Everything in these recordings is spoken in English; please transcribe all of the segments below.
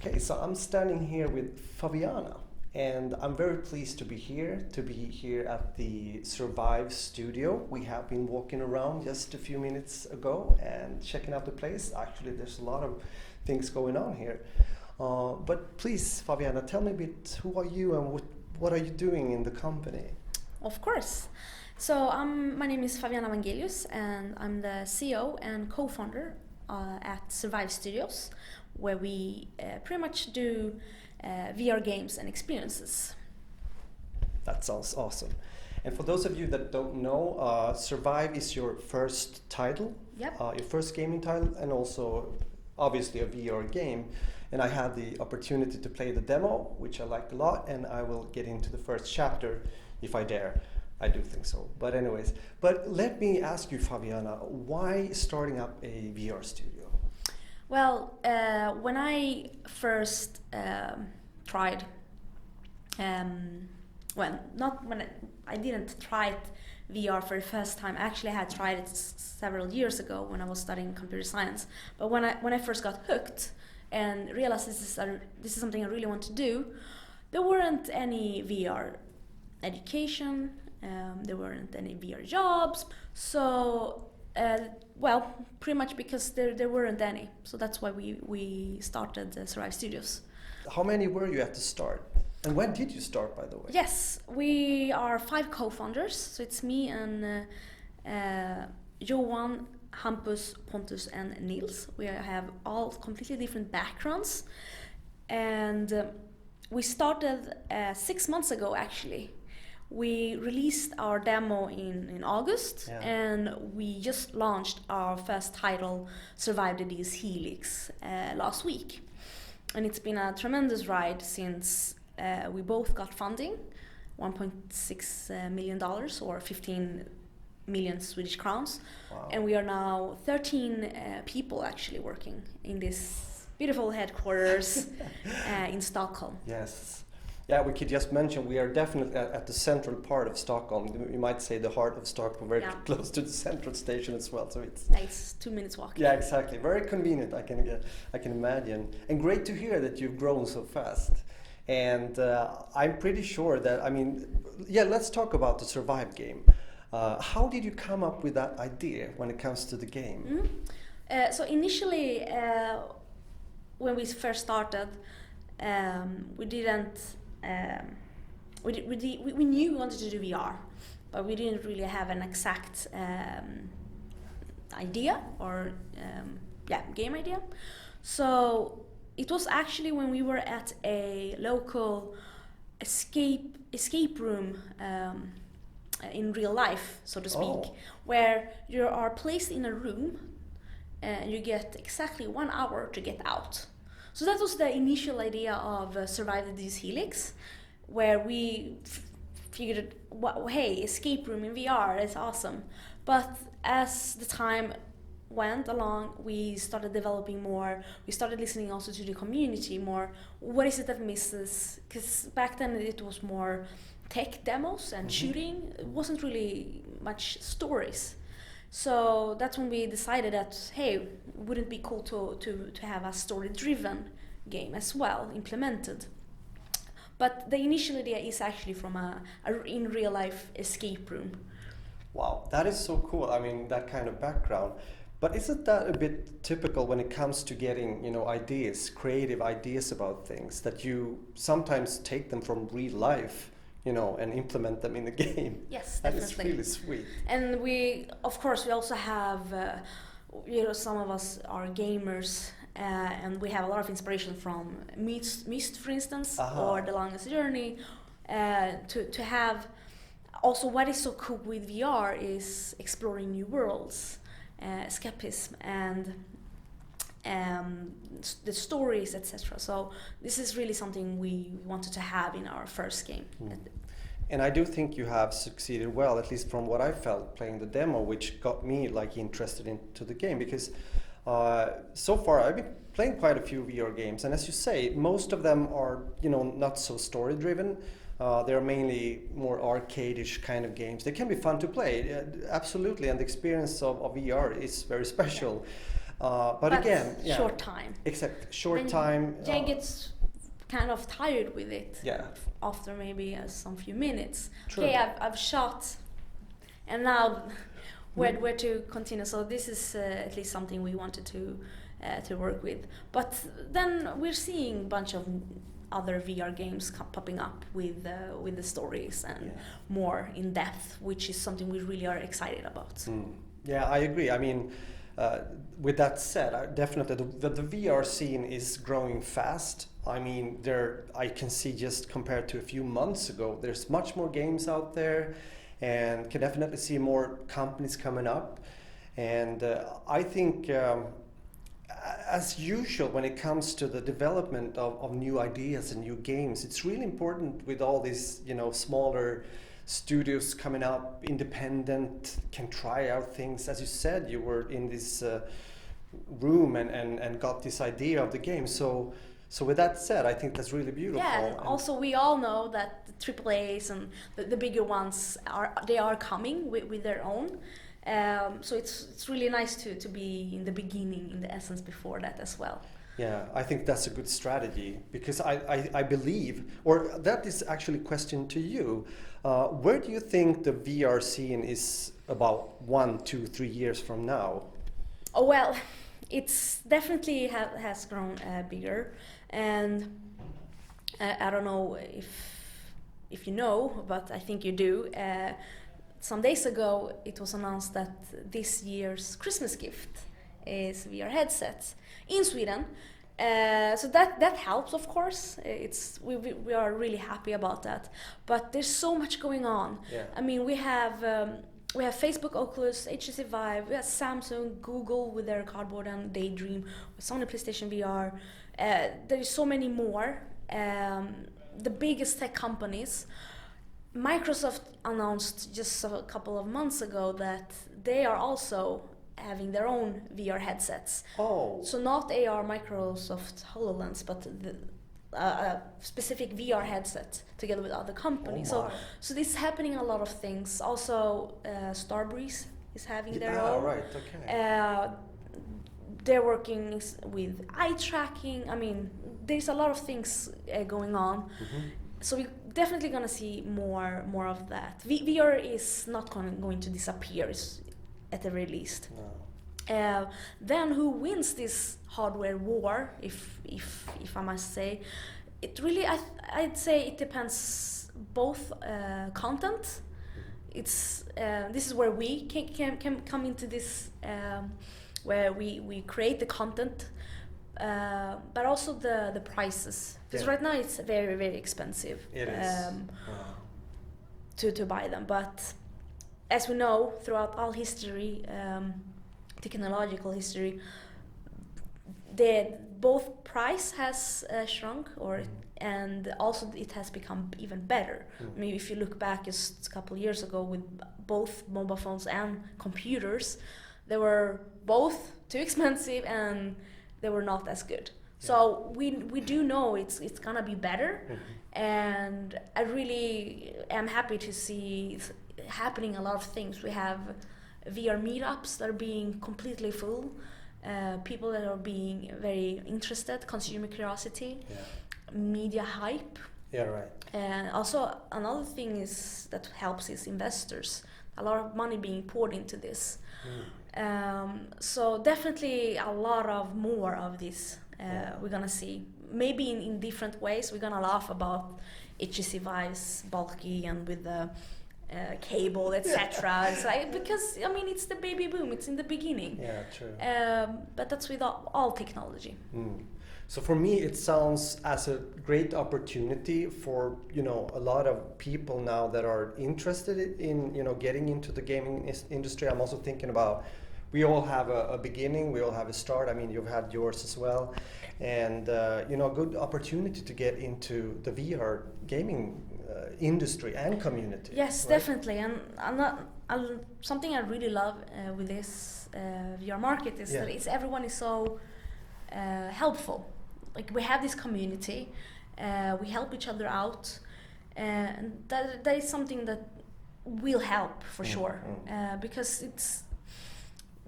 Okay, so I'm standing here with Faviana, and I'm very pleased to be here at the Svrvive studio. We have been walking around just a few minutes ago and checking out the place. Actually, there's a lot of things going on here. But please, Faviana, tell me a bit, who are you and what are you doing in the company? Of course. So my name is Faviana Vangelius and I'm the CEO and co-founder at Svrvive Studios, where we pretty much do VR games and experiences. That sounds awesome. And for those of you that don't know, Svrvive is your first title, Yep. Your first gaming title, and also obviously a VR game. And I had the opportunity to play the demo, which I liked a lot, and I will get into the first chapter if I dare. I do think so. But anyways, let me ask you, Faviana, why starting up a VR studio? Well, when I first tried, I didn't try it VR for the first time. Actually, I had tried it several years ago when I was studying computer science. But when I first got hooked and realized this is something I really want to do, there weren't any VR education. There weren't any VR jobs. So, pretty much because there weren't any. So that's why we started Svrvive Studios. How many were you at the start? And when did you start, by the way? Yes, we are 5 co-founders. So it's me and Johan, Hampus, Pontus and Nils. We have all completely different backgrounds. And we started 6 months ago, actually. We released our demo in August, yeah. And we just launched our first title, Svrvive the Deus Helix, last week. And it's been a tremendous ride since we both got funding, $1.6 million or 15 million Swedish crowns. Wow. And we are now 13 people actually working in this beautiful headquarters in Stockholm. Yes. Yeah, we could just mention we are definitely at the central part of Stockholm. You might say the heart of Stockholm, very close to the central station as well. So it's 2 minutes walk. Yeah, exactly. Very convenient. I can imagine. And great to hear that you've grown so fast. And I'm pretty sure that let's talk about the Svrvive game. How did you come up with that idea when it comes to the game? Mm-hmm. So initially, when we first started, we didn't. We knew we wanted to do VR, but we didn't really have an exact idea or game idea. So it was actually when we were at a local escape room in real life, so to speak, where you are placed in a room and you get exactly 1 hour to get out. So that was the initial idea of Svrvive the Deus Helix, where we figured, hey, escape room in VR is awesome. But as the time went along, we started developing more. We started listening also to the community more. What is it that misses? Because back then it was more tech demos and shooting. It wasn't really much stories. So that's when we decided that, hey, wouldn't it be cool to have a story-driven game as well implemented. But the initial idea is actually from a in real-life escape room. Wow, that is so cool. I mean, that kind of background. But isn't that a bit typical when it comes to getting, ideas, creative ideas about things, that you sometimes take them from real life, and implement them in the game? Yes, that definitely. That is really sweet. And we also have, some of us are gamers, and we have a lot of inspiration from Myst, for instance, or The Longest Journey, to have. Also, what is so cool with VR is exploring new worlds, escapism, and the stories, etc. So this is really something we wanted to have in our first game. And I do think you have succeeded well, at least from what I felt playing the demo, which got me interested into the game, because so far I've been playing quite a few VR games, and as you say, most of them are not so story driven. They're mainly more arcade-ish kind of games. They can be fun to play, absolutely, and the experience of VR is very special. But again, short time. Except short Then time. Jay gets kind of tired with it. Yeah. After maybe some few minutes. True. Okay, I've shot, and now where to continue? So this is at least something we wanted to work with. But then we're seeing a bunch of other VR games popping up with the stories and more in depth, which is something we really are excited about. Yeah, I agree. I mean, with that said, definitely the VR scene is growing fast. I mean, I can see just compared to a few months ago, there's much more games out there, and can definitely see more companies coming up. And I think, as usual, when it comes to the development of new ideas and new games, it's really important with all these, smaller studios coming up, independent, can try out things. As you said, you were in this room and got this idea of the game. So with that said, I think that's really beautiful. Yeah, and also we all know that the AAAs and the bigger ones are coming with their own. So it's really nice to be in the beginning, in the essence before that as well. Yeah, I think that's a good strategy, because I believe, or that is actually a question to you. Where do you think the VR scene is about 1, 2, 3 years from now? Oh, well, it's definitely has grown bigger, and I don't know if you know, but I think you do. Some days ago, it was announced that this year's Christmas gift is VR headsets in Sweden. So that helps, of course. We are really happy about that. But there's so much going on. Yeah. I mean, we have Facebook, Oculus, HTC Vive, we have Samsung, Google with their Cardboard and Daydream, Sony PlayStation VR. There is so many more. The biggest tech companies. Microsoft announced just a couple of months ago that they are also having their own VR headsets. Oh. So not AR Microsoft HoloLens, but a specific VR headset together with other companies. Oh, so this is happening a lot of things. Also, Starbreeze is having their own. Right, okay. They're working with eye tracking. I mean, there's a lot of things going on. Mm-hmm. So we're definitely gonna see more of that. VR is not going to disappear, at the very least. No. Then who wins this hardware war, if I must say? It really, I'd say it depends both content. It's this is where we can come into this, where we create the content. But also the prices, because right now it's very, very expensive. It is. To buy them. But as we know, throughout all history, technological history, both price has shrunk, and also it has become even better. I mean, if you look back just a couple of years ago with both mobile phones and computers, they were both too expensive and they were not as good. Yeah. So we do know it's gonna be better, and I really am happy to see happening a lot of things. We have VR meetups that are being completely full, people that are being very interested, consumer curiosity, media hype. Yeah, right. And also another thing is that helps is investors. A lot of money being poured into this. So definitely a lot of more of this we're gonna see. Maybe in different ways. We're gonna laugh about HTC Vive's bulky and with the cable, etc. It's like, because I mean it's the baby boom. It's in the beginning. Yeah, true. But that's with all technology. So for me, it sounds as a great opportunity for a lot of people now that are interested in getting into the gaming industry. I'm also thinking about, we all have a beginning, we all have a start. I mean, you've had yours as well, and a good opportunity to get into the VR gaming industry and community. Yes, right? Definitely, and something I really love with this VR market is that everyone is so helpful. Like, we have this community, we help each other out, and that is something that will help for sure, because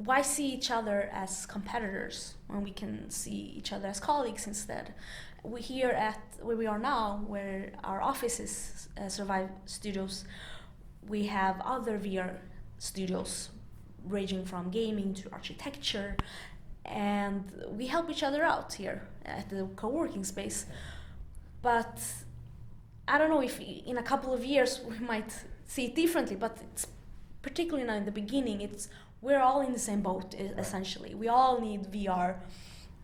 why see each other as competitors when we can see each other as colleagues instead? We here at where we are now, where our office is Svrvive Studios, we have other VR studios ranging from gaming to architecture, and we help each other out here at the co-working space. But I don't know if in a couple of years we might see it differently, but it's particularly now in the beginning, we're all in the same boat essentially. We all need VR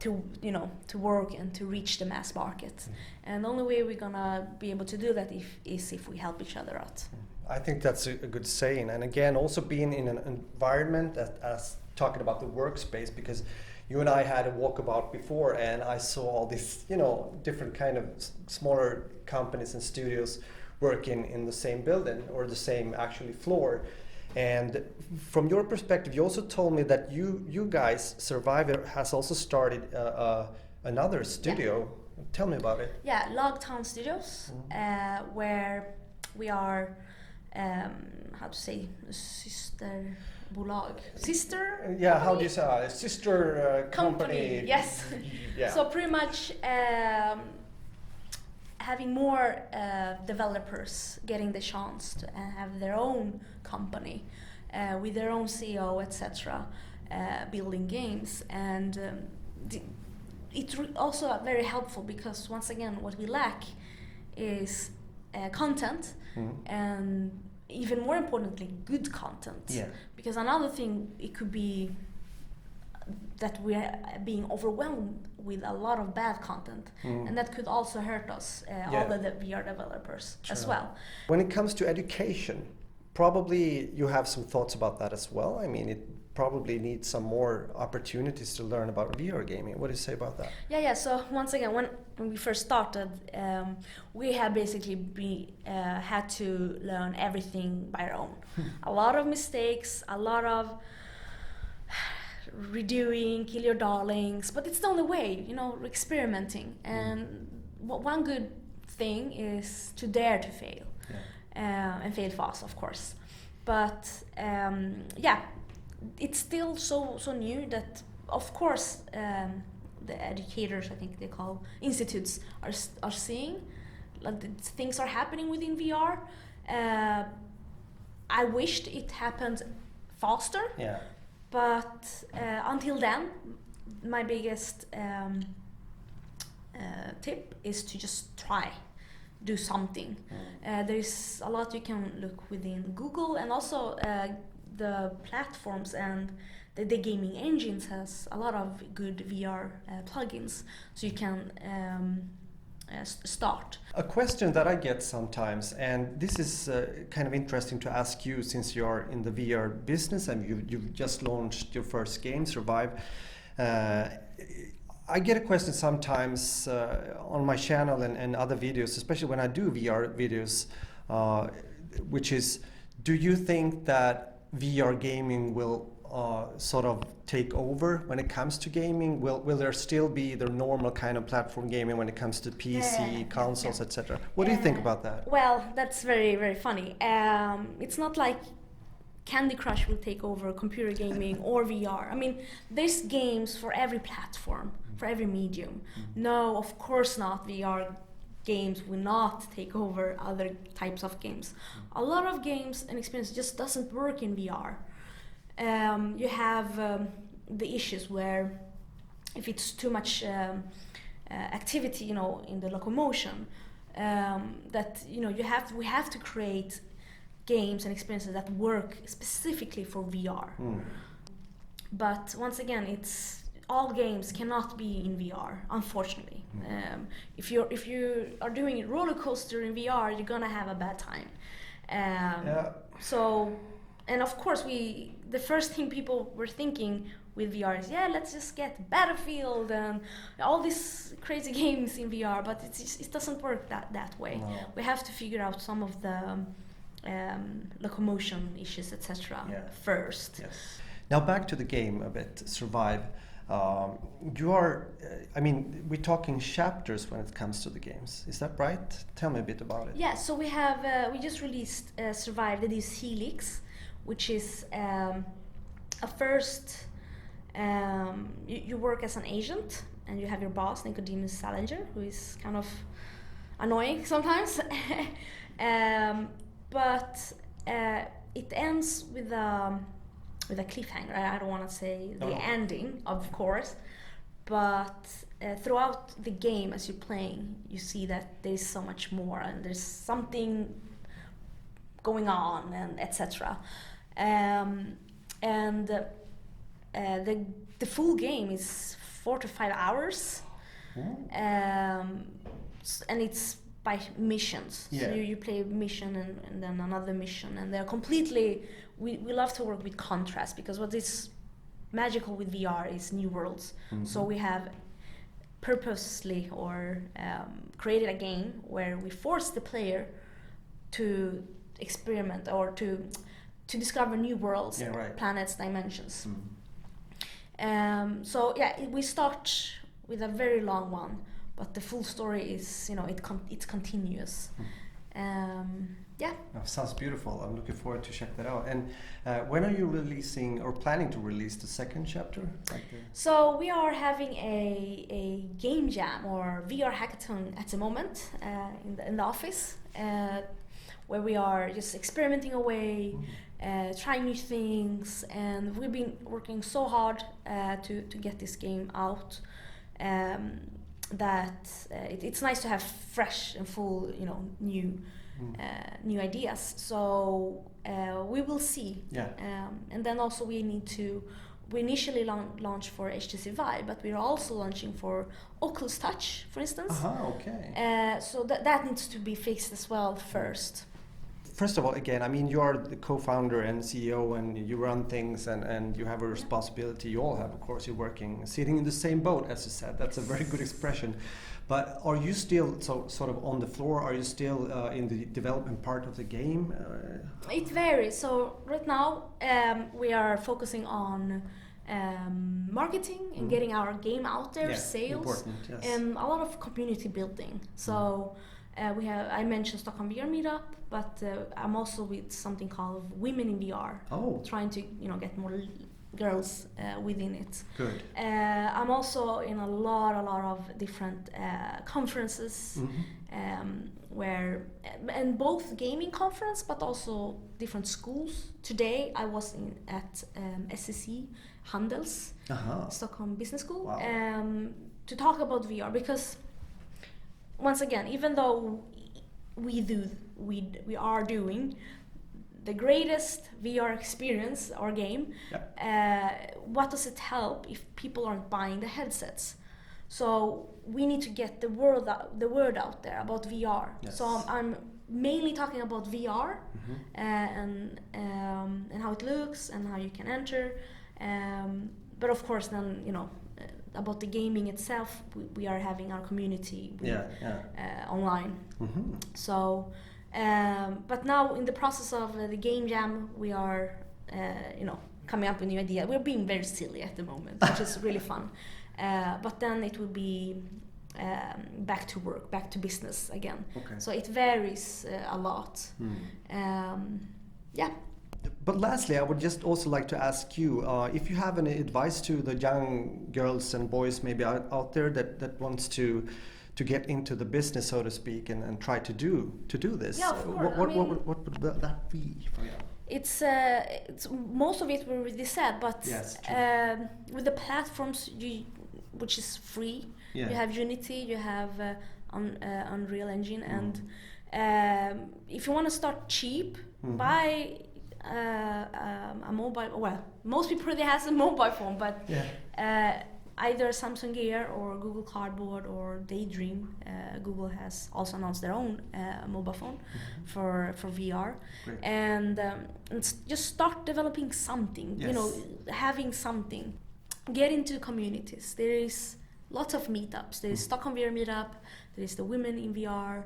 to work and to reach the mass market. And the only way we're gonna be able to do that is if we help each other out. I think that's a good saying. And again, also being in an environment as talking about the workspace, because you and I had a walkabout before, and I saw all these, different kind of smaller companies and studios working in the same building or the same actually floor. And from your perspective, you also told me that you guys, Svrvive, has also started another studio. Yeah. Tell me about it. Yeah, Logtown Studios, where we are, how to say, sister? Yeah, how do you say? Sister company. Yes. Yeah. So pretty much having more developers getting the chance to have their own company with their own CEO, etc., building games. And it's also very helpful because, once again, what we lack is content, and even more importantly, good content. Yeah. Because another thing, it could be that we're being overwhelmed with a lot of bad content, and that could also hurt us, all the VR developers as well. When it comes to education, probably you have some thoughts about that as well. I mean, it probably needs some more opportunities to learn about VR gaming. What do you say about that? Yeah. So once again, when we first started, we had basically had to learn everything by our own. A lot of mistakes, a lot of redoing, kill your darlings, but it's the only way, experimenting. And one good thing is to dare to fail, and fail fast, of course. But it's still so new that, of course, the educators, I think they call institutes, are seeing like things are happening within VR. I wished it happened faster. Yeah. But until then, my biggest tip is to just do something. There's a lot you can look within Google, and also the platforms and the gaming engines has a lot of good VR plugins, so you can start. A question that I get sometimes, and this is kind of interesting to ask you since you're in the VR business and you've just launched your first game, Svrvive. I get a question sometimes on my channel and other videos, especially when I do VR videos, which is, do you think that VR gaming will sort of take over when it comes to gaming? Will there still be the normal kind of platform gaming when it comes to PC, consoles, etc.? What do you think about that? Well, that's very, very funny. It's not like Candy Crush will take over computer gaming or VR. I mean, there's games for every platform, for every medium. No, of course not. VR games will not take over other types of games. A lot of games and experience just doesn't work in VR. You have the issues where if it's too much activity, in the locomotion, that we have to create games and experiences that work specifically for VR. But once again, all games cannot be in VR, unfortunately. If you are doing a roller coaster in VR, you're gonna have a bad time. So, and of course, the first thing people were thinking with VR is, let's just get Battlefield and all these crazy games in VR, but it doesn't work that way. No. We have to figure out some of the locomotion issues, etc. First. Yes. Now back to the game a bit, Svrvive. We're talking chapters when it comes to the games. Is that right? Tell me a bit about it. Yeah, so we just released Svrvive, the Deus Helix, which is at first, you work as an agent, and you have your boss, Nicodemus Salinger, who is kind of annoying sometimes. But it ends with a cliffhanger. I don't want to say the ending, of course, but throughout the game, as you're playing, you see that there's so much more, and there's something going on, and etc. And the full game is 4 to 5 hours, and it's by missions. Yeah. So you play a mission and then another mission, and they're completely. We love to work with contrast, because what is magical with VR is new worlds. So we have purposely created a game where we force the player to experiment or to discover new worlds, planets, dimensions. So yeah, we start with a very long one, but the full story is, it's continuous. Yeah. Oh, sounds beautiful. I'm looking forward to check that out. And when are you releasing or planning to release the second chapter? So we are having a game jam or VR hackathon at the moment in the office, where we are just experimenting away, trying new things, and we've been working so hard to get this game out. That it's nice to have fresh and full, new ideas. So we will see. Yeah. And then also we initially launched for HTC Vive, but we're also launching for Oculus Touch, for instance. Okay. So that needs to be fixed as well first. First of all, again, I mean, you are the co-founder and CEO, and you run things, and you have a responsibility. You all have, of course. You're sitting in the same boat, as you said. That's a very good expression. But are you still sort of on the floor? Are you still in the development part of the game? It varies. So right now we are focusing on marketing and getting our game out there, sales, and a lot of community building. So I mentioned Stockholm VR Meetup, but I'm also with something called Women in VR, trying to get more girls within it. Good. I'm also in a lot of different conferences, and both gaming conference, but also different schools. Today I was at SEC Handels, Stockholm Business School, to talk about VR, because once again, even though we are doing the greatest VR experience or game, what does it help if people aren't buying the headsets? So we need to get the word out there about VR. Yes. So I'm mainly talking about VR and how it looks and how you can enter. But of course, then about the gaming itself, we are having our community online. So, but now in the process of the game jam, we are, coming up with new ideas. We're being very silly at the moment, which is really fun. But then it will be back to work, back to business again. Okay. So it varies a lot. Yeah. But lastly, I would just also like to ask you if you have any advice to the young girls and boys maybe out there that wants to get into the business, so to speak, and try to do this. Yeah, of course. What would that be for you? It's most of it we already said, but with the platforms, which is free, you have Unity, you have Unreal Engine, and if you want to start cheap, buy a mobile. Well, most people already has a mobile phone, but either Samsung Gear or Google Cardboard or Daydream. Google has also announced their own mobile phone for VR. Great. And just start developing something. Having something. Get into communities. There is lots of meetups. There is Stockholm VR Meetup. There is the Women in VR.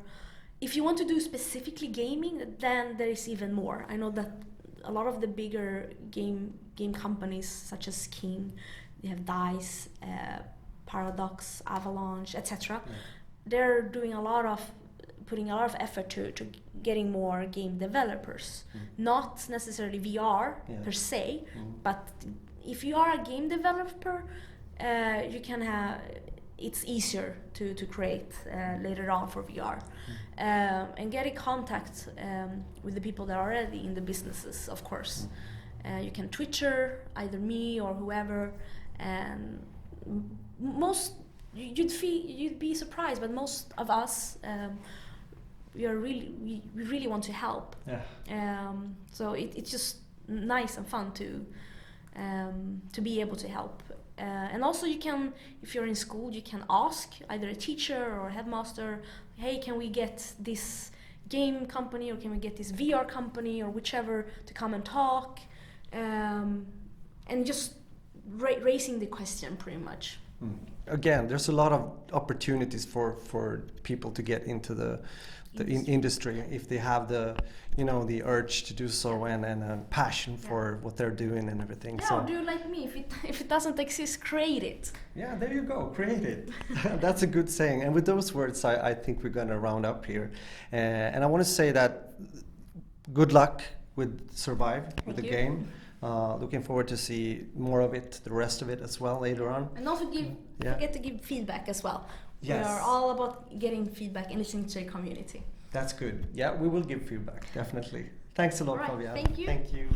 If you want to do specifically gaming, then there is even more. I know that a lot of the bigger game companies, such as King, they have DICE, Paradox, Avalanche, etc. They're doing putting a lot of effort to getting more game developers. Not necessarily VR per se, but if you are a game developer, you can have, it's easier to create later on for VR. And get in contact with the people that are already in the businesses, of course. You can Twitter, either me or whoever, and you'd be surprised, but most of us, we really want to help. So it's just nice and fun to be able to help. And also you can, if you're in school, you can ask either a teacher or a headmaster, hey, can we get this game company or can we get this VR company or whichever to come and talk? And just raising the question pretty much. Again, there's a lot of opportunities for people to get into the industry if they have the urge to do so and a passion for what they're doing and everything. Yeah, so do like me. If it doesn't exist, create it. Yeah, there you go, create it. That's a good saying. And with those words, I think we're going to round up here. And I want to say that good luck with Svrvive, with the game. Looking forward to see more of it, the rest of it as well later on. And also forget to give feedback as well. Yes. We are all about getting feedback and listening to the community. That's good. Yeah, we will give feedback, definitely. Thanks a lot, All right, Faviana. thank you. Thank you.